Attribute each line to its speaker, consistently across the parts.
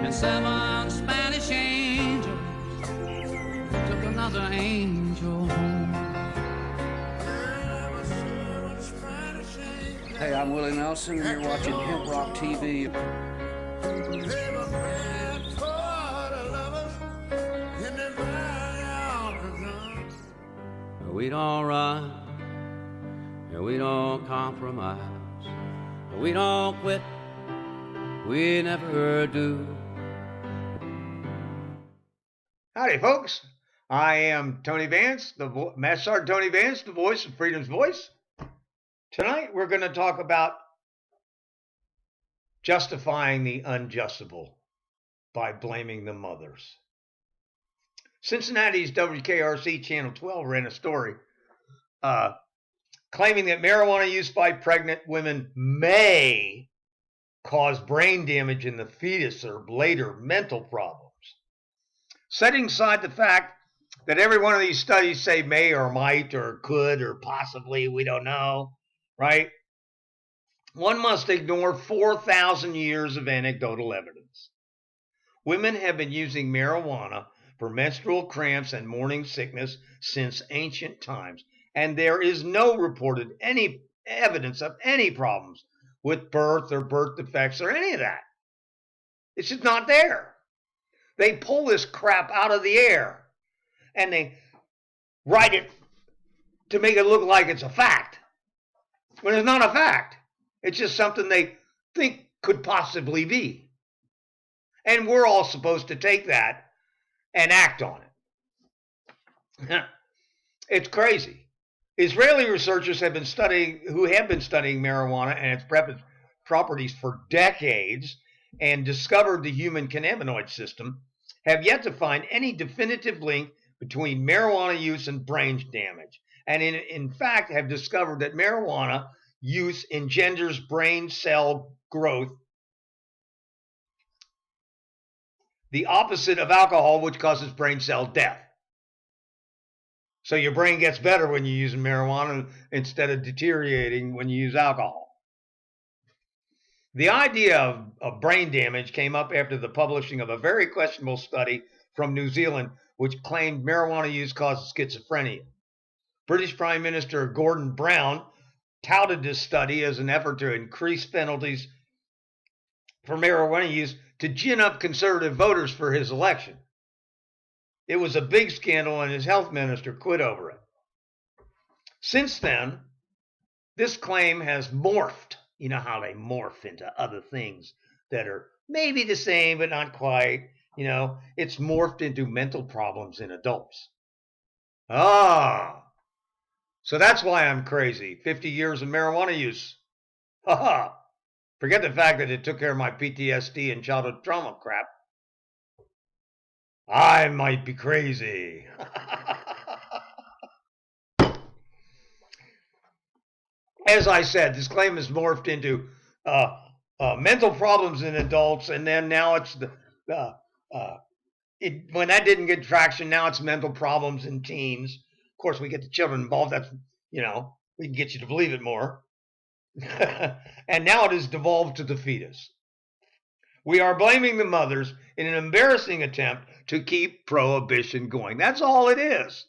Speaker 1: and 7 Spanish angels took another angel home.
Speaker 2: Hey, I'm Willie Nelson, and you're watching HempRock TV.
Speaker 1: We don't run, and we don't compromise, we don't quit, we never do.
Speaker 3: Howdy, folks. I am Tony Vance, Master Sergeant Tony Vance, the voice of Freedom's Voice. Tonight, we're going to talk about justifying the unjustable by blaming the mothers. Cincinnati's WKRC Channel 12 ran a story claiming that marijuana use by pregnant women may cause brain damage in the fetus or later mental problems. Setting aside the fact that every one of these studies say may or might or could or possibly, we don't know, right? One must ignore 4,000 years of anecdotal evidence. Women have been using marijuana for menstrual cramps and morning sickness since ancient times, and there is no reported any evidence of any problems with birth or birth defects or any of that. It's just not there. They pull this crap out of the air and they write it to make it look like it's a fact, when it's not a fact. It's just something they think could possibly be. And we're all supposed to take that and act on it. It's crazy. Israeli researchers have been studying marijuana and its properties for decades and discovered the human cannabinoid system, have yet to find any definitive link between marijuana use and brain damage, and in fact have discovered that marijuana use engenders brain cell growth, the opposite of alcohol, which causes brain cell death. So your brain gets better when you're using marijuana instead of deteriorating when you use alcohol. The idea of brain damage came up after the publishing of a very questionable study from New Zealand, which claimed marijuana use causes schizophrenia. British Prime Minister Gordon Brown touted this study as an effort to increase penalties for marijuana use to gin up conservative voters for his election. It was a big scandal, and his health minister quit over it. Since then, this claim has morphed. You know how they morph into other things that are maybe the same, but not quite. You know, it's morphed into mental problems in adults. So that's why I'm crazy. 50 years of marijuana use. Forget the fact that it took care of my PTSD and childhood trauma crap. I might be crazy. As I said, this claim has morphed into mental problems in adults, and then now it's when that didn't get traction, now it's mental problems in teens. Of course, we get the children involved. That's, we can get you to believe it more. And now it has devolved to the fetus. We are blaming the mothers in an embarrassing attempt to keep prohibition going. That's all it is.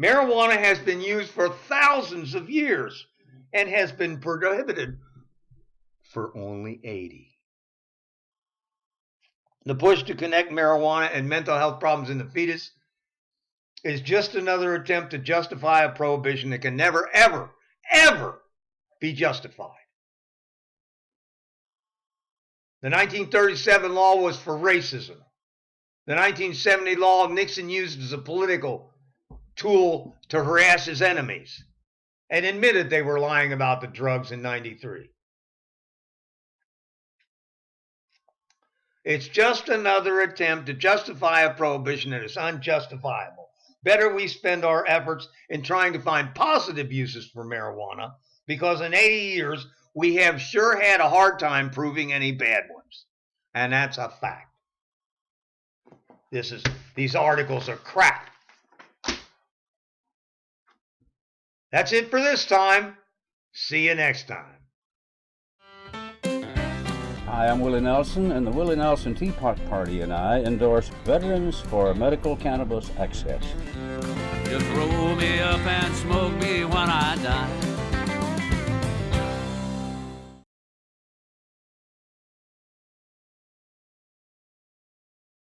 Speaker 3: Marijuana has been used for thousands of years and has been prohibited for only 80. The push to connect marijuana and mental health problems in the fetus is just another attempt to justify a prohibition that can never, ever, ever be justified. The 1937 law was for racism. The 1970 law Nixon used as a political tool to harass his enemies, and admitted they were lying about the drugs in '93. It's just another attempt to justify a prohibition that is unjustifiable. Better we spend our efforts in trying to find positive uses for marijuana, because in 80 years, we have sure had a hard time proving any bad ones. And that's a fact. These articles are crap. That's it for this time. See you next time.
Speaker 4: Hi, I'm Willie Nelson, and the Willie Nelson Tea Party and I endorse Veterans for Medical Cannabis Access.
Speaker 1: Just roll me up and smoke